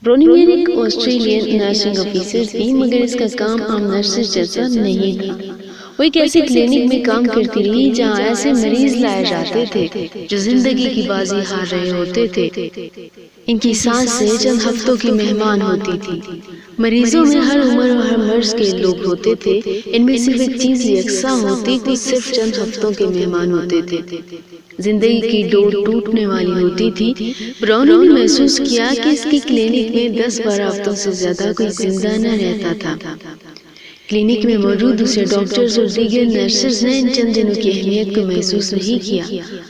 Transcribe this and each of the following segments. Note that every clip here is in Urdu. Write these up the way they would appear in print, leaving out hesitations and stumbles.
برونیمیر ایک آسٹریلین نرسنگ آفیسر تھی، مگر اس کا کام عام نرسز جیسا نہیں تھا۔ وہ ایک ایسی کلینک میں کام کرتی رہی جہاں ایسے مریض لائے جاتے تھے جو زندگی کی بازی ہار رہے ہوتے تھے۔ ان کی سانس سے چند ہفتوں کی مہمان ہوتی تھی۔ مریضوں میں ہر عمر اور ہر مرض کے لوگ ہوتے تھے۔ ان میں صرف ایک چیز یکساں ہوتی کہ صرف چند ہفتوں کے مہمان ہوتے تھے۔ زندگی کی ڈور ٹوٹنے والی ہوتی تھی۔ براؤنی نے محسوس کیا کہ اس کی کلینک میں 10-12 ہفتوں سے زیادہ کوئی زندہ نہ رہتا تھا۔ کلینک میں موجود دوسرے ڈاکٹرز اور دیگر نرسز نے ان چند دنوں کی اہمیت کو محسوس نہیں کیا،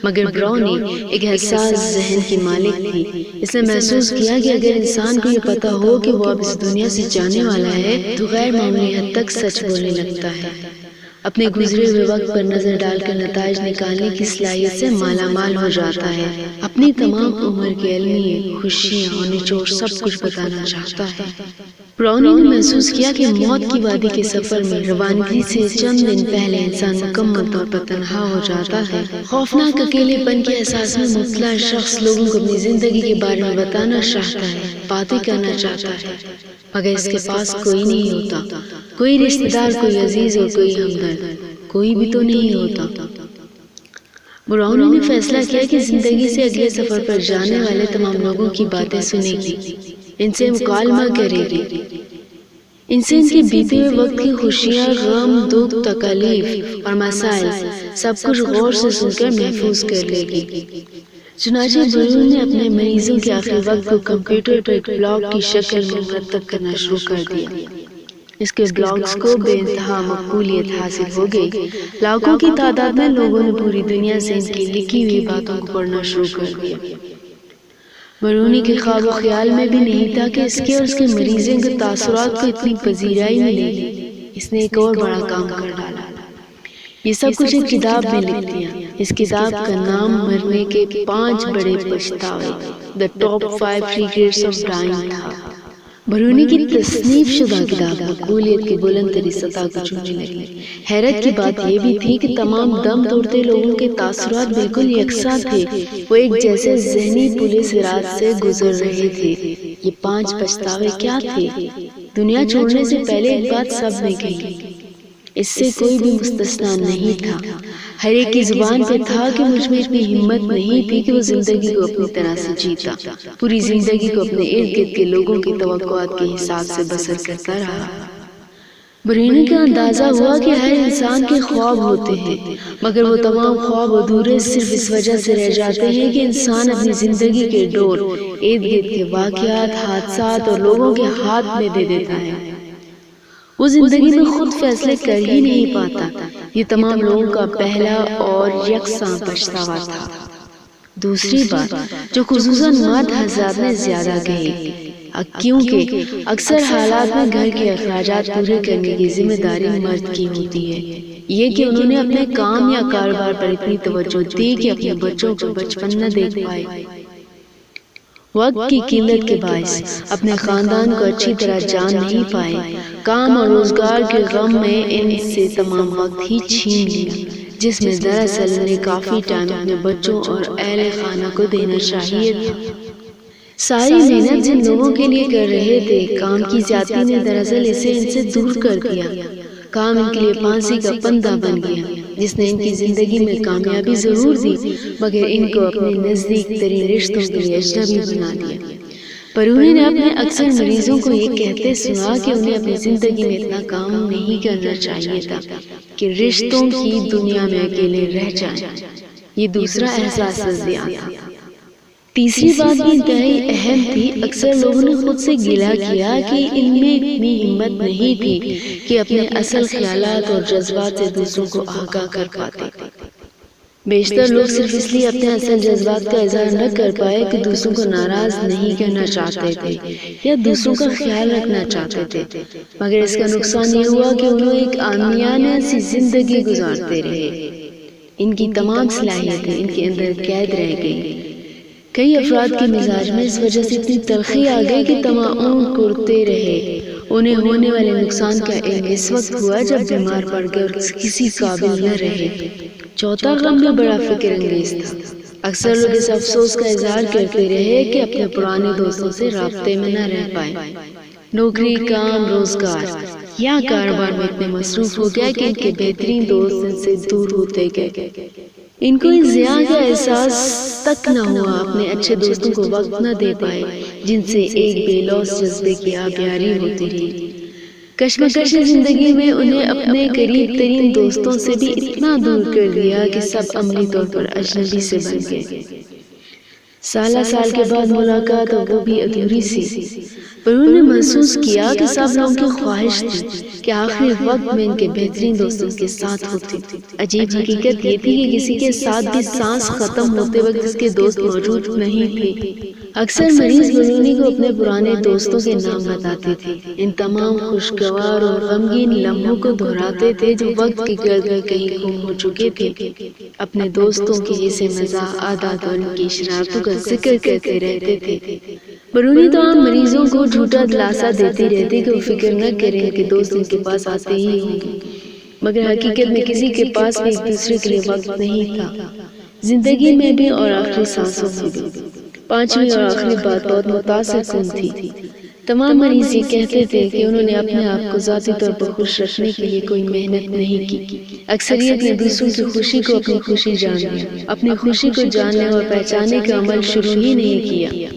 مگر براؤنی ایک حساس ذہن کی مالک تھی۔ اس نے محسوس کیا کہ اگر انسان کو یہ پتا ہو کہ وہ اب اس دنیا سے جانے والا ہے تو غیر معمولی حد تک سچ بولنے لگتا ہے۔ اپنے گزرے ہوئے وقت پر نظر ڈال کر نتائج نکالنے کی صلاحیت سے مالا مال ہو جاتا ہے۔ اپنی تمام عمر کے المیے، خوشیاں اور نچوڑ سب کچھ بتانا چاہتا ہے۔ براؤنی نے محسوس کیا کہ موت کی وادی کے سفر میں روانگی سے چند دن پہلے انسان مکمل طور پر تنہا ہو جاتا ہے۔ خوفناک اکیلے پن کے احساس میں مبتلا شخص لوگوں کو اپنی زندگی کے بارے میں بتانا چاہتا ہے، باتیں کرنا چاہتا ہے، مگر اس کے پاس کوئی نہیں ہوتا، کوئی رشتہ دار، کوئی عزیز اور کوئی ہمدرد، کوئی بھی تو نہیں ہوتا۔ براؤنی نے فیصلہ کیا کہ زندگی سے اگلے سفر پر جانے والے تمام لوگوں کی باتیں سنے گی، ان سے مکالمہ کرے گی، ان سے ان کے بیتے ہوئے وقت کی خوشیاں، غم، دکھ، تکالیف اور مسائل سب کچھ غور سے سن کر محفوظ کر لے گی۔ چنانچہ براؤنی نے اپنے مریضوں کے آخری وقت کو کمپیوٹر پر ایک بلاگ کی شکل میں مرتب کرنا شروع کر دیا۔ اس کے بلاگز کو بے انتہا مقبولیت حاصل ہو گئی۔ لاکھوں کی تعداد میں لوگوں نے پوری دنیا سے ان کی لکھی ہوئی باتوں کو پڑھنا شروع کر دیا۔ براؤنی کے خواب و خیال میں بھی نہیں تھا کہ اس کے اور اس کے مریضوں کے تاثرات کو اتنی پذیرائی ملے گی۔ اس نے ایک اور بڑا کام کر ڈالا۔ یہ سب کچھ ایک کتاب میں لکھ دیا۔ اس کتاب کا نام مرنے کے 5 بڑے پچھتاوے، The Top 5 Regrets of Dying تھا۔ براؤنی کی تصنیف شدہ کتاب مقبولیت کی بلند ترین سطح کو چھونے لگی۔ حیرت کی بات یہ بھی تھی کہ تمام دم توڑتے لوگوں کے تاثرات بالکل یکساں تھے۔ وہ ایک جیسے ذہنی پل صراط سے گزر رہے تھے۔ یہ 5 پچھتاوے کیا تھے؟ دنیا چھوڑنے سے پہلے ایک بات سب نے کہی، اس سے کوئی بھی مستثنا نہیں تھا۔ ہر ایک کی زبان پہ تھا کہ مجھ میں اتنی ہمت نہیں تھی کہ وہ زندگی کو اپنی طرح سے جیتا، پوری زندگی کو اپنے ارد گرد کے لوگوں کی توقعات کے حساب سے بسر کرتا رہا۔ براؤنی کا اندازہ ہوا کہ ہر انسان کے خواب ہوتے ہیں، مگر وہ تمام خواب ادھورے صرف اس وجہ سے رہ جاتے ہیں کہ انسان اپنی زندگی کے ڈور ارد گرد کے واقعات، حادثات اور لوگوں کے ہاتھ میں دے دیتا ہے۔ وہ زندگی میں خود فیصلے کر ہی نہیں پاتا۔ یہ تمام لوگوں کا پہلا اور یکساں پچھتاوا تھا۔ دوسری بات جو خصوصاً مرد حضرات نے زیادہ کہی، کیونکہ اکثر حالات میں گھر کے اخراجات پورے کرنے کی ذمہ داری مرد کی ہوتی ہے، یہ کہ انہوں نے اپنے کام یا کاروبار پر اتنی توجہ دی کہ اپنے بچوں کو بچپن نہ دیکھ پائے۔ وقت کی قلت کے باعث اپنے خاندان کو اچھی طرح جان نہیں پائے۔ کام اور روزگار کے غم میں ان سے تمام وقت ہی چھین لیا، جس میں دراصل انہیں کافی ٹائم اپنے بچوں اور اہل خانہ کو دینا چاہیے تھا۔ ساری محنت جن لوگوں کے لیے کر رہے تھے، کام کی زیادتی نے دراصل اسے ان سے دور کر دیا۔ کام ان کے لیے پھانسی کا پھندا بن گیا، جس نے ان کی زندگی میں کامیابی ضرور دی، مگر ان کو اپنے نزدیک ترین رشتوں کے لیے اجنبی بنا دیا۔ براؤنی نے اپنے اکثر مریضوں کو یہ کہتے سنا کہ انہیں اپنی زندگی میں اتنا کام نہیں کرنا چاہیے تھا کہ رشتوں کی دنیا میں اکیلے رہ جائیں۔ یہ دوسرا احساس زیادہ تھا۔ تیسری بات بھی انتہائی اہم تھی۔ اکثر لوگوں نے خود سے گلہ کیا کہ ان میں اتنی ہمت نہیں تھی کہ اپنے اصل خیالات اور جذبات سے دوسروں کو آگاہ کر پاتے۔ بیشتر لوگ صرف اس لیے اپنے اصل جذبات کا اظہار نہ کر پائے کہ دوسروں کو ناراض نہیں کرنا چاہتے تھے یا دوسروں کا خیال رکھنا چاہتے تھے، مگر اس کا نقصان یہ ہوا کہ انہوں ایک عامیانہ سی زندگی گزارتے رہے۔ ان کی تمام صلاحیتیں ان کے اندر قید رہ گئیں۔ کئی افراد کے مزاج میں اس وجہ سے اتنی تلخی آ گئی کہ تمام کرتے رہے۔ انہیں ہونے والے نقصان کا علم اس وقت ہوا جب بیمار پڑ گئے اور کسی قابل نہ رہے۔ چوتھا غم بھی بڑا فکر انگیز تھا۔ اکثر لوگ اس افسوس کا اظہار کرتے رہے کہ اپنے پرانے دوستوں سے رابطے میں نہ رہ پائے۔ نوکری، کام، روزگار یا کاروبار میں اتنے مصروف ہو گیا کہ ان کے بہترین دوست ان سے دور ہوتے گئے۔ ان کو اس زیاں کا احساس تک نہ ہوا، اپنے اچھے دوستوں کو وقت نہ دے پائے جن سے ایک بے لوث جذبے کی آبیاری ہوتی رہی۔ کشمکش زندگی میں انہیں اپنے قریب ترین دوستوں سے بھی اتنا دور کر دیا کہ سب عملی طور پر اجنبی سے بن گئے۔ سالہ سال کے بعد ملاقات، اور وہ بھی ادھوری سی، پر انہوں نے محسوس کیا کہ سب لوگوں کی خواہش تھی کہ آخری وقت میں ان کے بہترین دوستوں کے ساتھ ہوتی۔ عجیب حقیقت یہ تھی کہ کسی کے ساتھ بھی سانس ختم ہوتے وقت اس کے دوست موجود نہیں تھے۔ اکثر مریض برونی کو اپنے پرانے دوستوں کے نام بتاتے تھے، ان تمام خوشگوار اور غمگین لمحوں کو دہراتے تھے جو وقت کی گرد میں کہیں گم ہو چکے تھے۔ اپنے دوستوں کے جیسے مزاح، عادات اور ان کی شرارتوں کا ذکر کرتے رہتے تھے۔ برونی تمام مریضوں کو جھوٹا دلاسا دیتی رہتی کہ وہ فکر نہ کریں کہ دوست ان کے پاس آتے ہی ہوں گے، مگر حقیقت میں کسی کے پاس بھی ایک دوسرے کے لیے وقت نہیں تھا، زندگی میں بھی اور آخری سانسوں میں بھی۔ پانچویں اور آخری بات بہت متاثر کن تھی۔ تمام مریض یہ کہتے تھے کہ انہوں نے اپنے آپ کو ذاتی طور پر خوش رکھنے کے لیے کوئی محنت نہیں کی۔ اکثریت نے دوسروں کی خوشی کو اپنی خوشی جان لیا، اپنی خوشی کو جاننے اور پہچاننے کا عمل شروع ہی نہیں کیا۔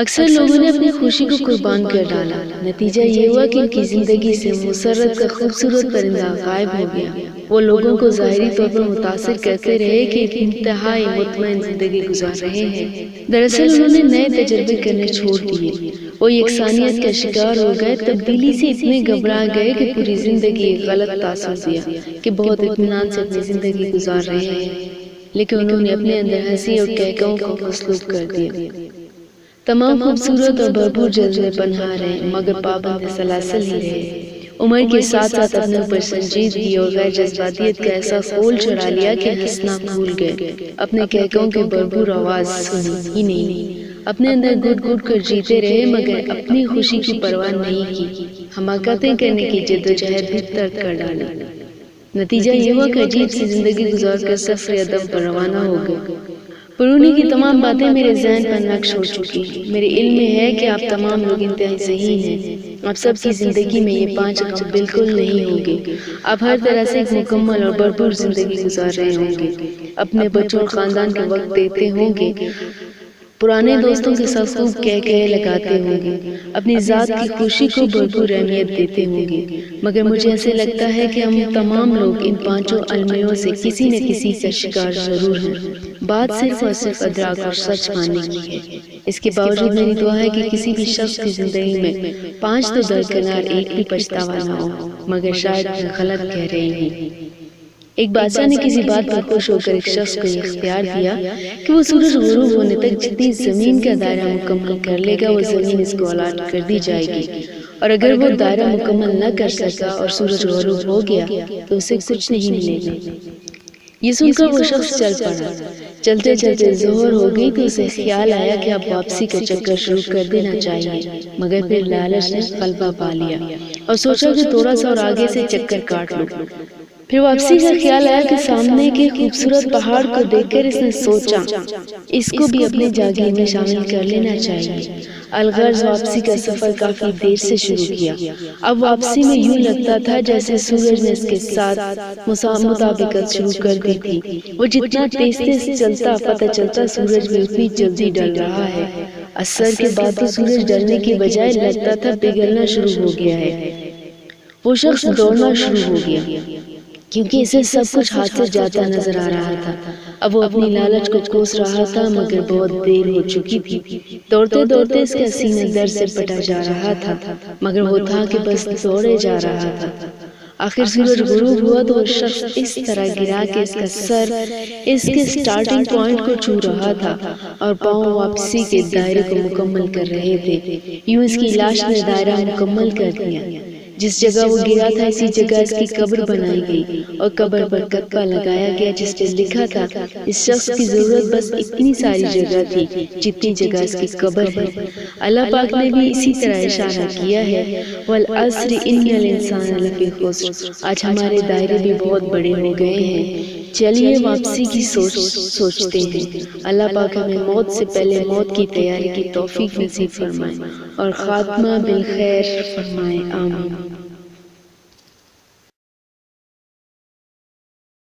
اکثر لوگوں نے اپنی خوشی کو قربان کر ڈالا، نتیجہ یہ ہوا کہ ان کی زندگی سے مسرت کا خوبصورت پرندہ غائب ہو گیا۔ وہ لوگوں کو ظاہری طور پر متاثر کرتے رہے کہ ایک انتہائی مطمئن زندگی گزار رہے ہیں، دراصل انہوں نے نئے تجربے کرنے چھوڑ دیے۔ وہ یکسانیت کا شکار ہو گئے، تبدیلی سے اتنے گھبرا گئے کہ پوری زندگی ایک غلط تاثر دیا کہ بہت اطمینان سے اپنی زندگی گزار رہے ہیں، لیکن انہوں نے اپنے اندر ہنسی اور کہکہوں کو مسلوب کر دیا۔ تمام خوبصورت اور بھرپور جذبے پنہا رہے، مگر پابند سلاسل ہی رہے۔ عمر کے ساتھ ساتھ اپنے اوپر سنجیدگی اور غیر جذباتیت کا ایسا خول چڑھا لیا کہ ہنسنا بھول گئے، اپنے کہکہوں کی بھرپور آواز سنی ہی نہیں، اپنے اندر گھٹ گھٹ کر جیتے رہے مگر اپنی خوشی کی پرواہ نہیں کی، حماقتیں کرنے کی جدوجہد بھی ترک کر ڈالی۔ نتیجہ یہ ہوا کہ عجیب سی زندگی گزار کر سفر عدم پر روانہ ہو گئے۔ برونی کی تمام باتیں میرے ذہن پر نقش ہو چکی ہیں۔ میرے علم میں ہے کہ آپ تمام لوگ انتہائی صحیح ہیں۔ آپ سب کی زندگی میں یہ 5 کام بالکل نہیں ہوں گے۔ آپ ہر طرح سے ایک مکمل اور بھرپور زندگی گزار رہے ہوں گے، اپنے بچوں اور خاندان کے وقت دیتے ہوں گے، پرانے دوستوں کے ساتھ خوب کہکہے لگاتے ہوں گے، اپنی ذات کی خوشی کو بھرپور اہمیت دیتے ہوں گے، مگر مجھے ایسے لگتا ہے کہ ہم تمام لوگ ان 5 المیوں سے کسی نہ کسی کا شکار ضرور ہیں۔ بات صرف اور صرف ادراک اور سچ ماننے کی ہے۔ اس کے باوجود میری دعا ہے کہ کسی بھی شخص کی زندگی میں 5 تو درکنار ایک بھی پچھتاوا نہ ہو، مگر شاید میں غلط کہہ رہی ہوں۔ ایک بادشاہ نے کسی بات پر خوش ہو کر ایک شخص کو یہ اختیار دیا کہ وہ سورج غروب ہونے تک جتنی زمین کا دائرہ مکمل کر لے گا وہ زمین اس کو الاٹ کر دی جائے گی، اور اگر وہ دائرہ مکمل نہ کر سکا اور سورج غروب ہو گیا تو اسے کچھ نہیں ملے گا۔ یہ سن کر وہ شخص چل پڑا۔ چلتے چلتے ظہر ہو گئی تو اسے خیال آیا کہ اب واپسی کا چکر شروع کر دینا چاہیے، مگر پھر لالچ نے غلبہ پا لیا اور سوچا کہ تھوڑا سا اور آگے سے چکر کاٹ لوں۔ پھر واپسی کا خیال آیا کہ سامنے کے خوبصورت پہاڑ کو دیکھ کر اس نے سوچا اس کو بھی اپنے جاگیر میں شامل کر لینا چاہیے۔ الغرض واپسی کا سفر کافی دیر سے شروع کیا۔ اب واپسی میں یوں لگتا تھا جیسے سورج نے اس کے ساتھ مطابقت شروع کر دی تھی۔ وہ جتنا تیز تیز چلتا پتہ چلتا سورج بھی اتنی جلدی ڈل رہا ہے۔ عصر کے بعد تو سورج ڈلنے کی بجائے لگتا تھا پگھلنا شروع ہو گیا ہے۔ وہ شخص دوڑنا شروع ہو گیا کیونکہ اسے سب کچھ ہاتھ سے جاتا نظر آ رہا تھا۔ اب وہ اپنی لالچ کو کوس رہا تھا مگر بہت دیر ہو چکی تھی۔ دوڑتے دوڑتے اس کا سینہ درد سے پٹا جا رہا تھا مگر وہ تھا کہ بس دوڑے جا رہا تھا۔ آخر سورج غروب ہوا تو وہ شخص اس طرح گرا کہ اس کا سر اس کے سٹارٹنگ پوائنٹ کو چھو رہا تھا اور پاؤں واپسی کے دائرے کو مکمل کر رہے تھے۔ یوں اس کی لاش نے دائرہ مکمل کر دیا۔ جس جگہ وہ گرا تھا اسی جگہ اس کی قبر بنائی گئی اور قبر پر کتبہ لگایا گیا جس پہ لکھا تھا اس شخص کی ضرورت بس اتنی ساری جگہ تھی جتنی جگہ اس کی قبر ہے۔ اللہ پاک نے بھی اسی طرح اشارہ کیا ہے وَالْعَصْرِ إِنَّ الْإِنسَانَ لَفِي خُسْرٍ۔ آج ہمارے دائرے بھی بہت بڑے ہو گئے ہیں۔ چلیے واپسی کی سوچتے ہیں۔ اللہ پاک ہمیں موت سے پہلے موت کی تیاری کی توفیق نصیب فرمائے اور خاتمہ بالخیر فرمائے، آمین۔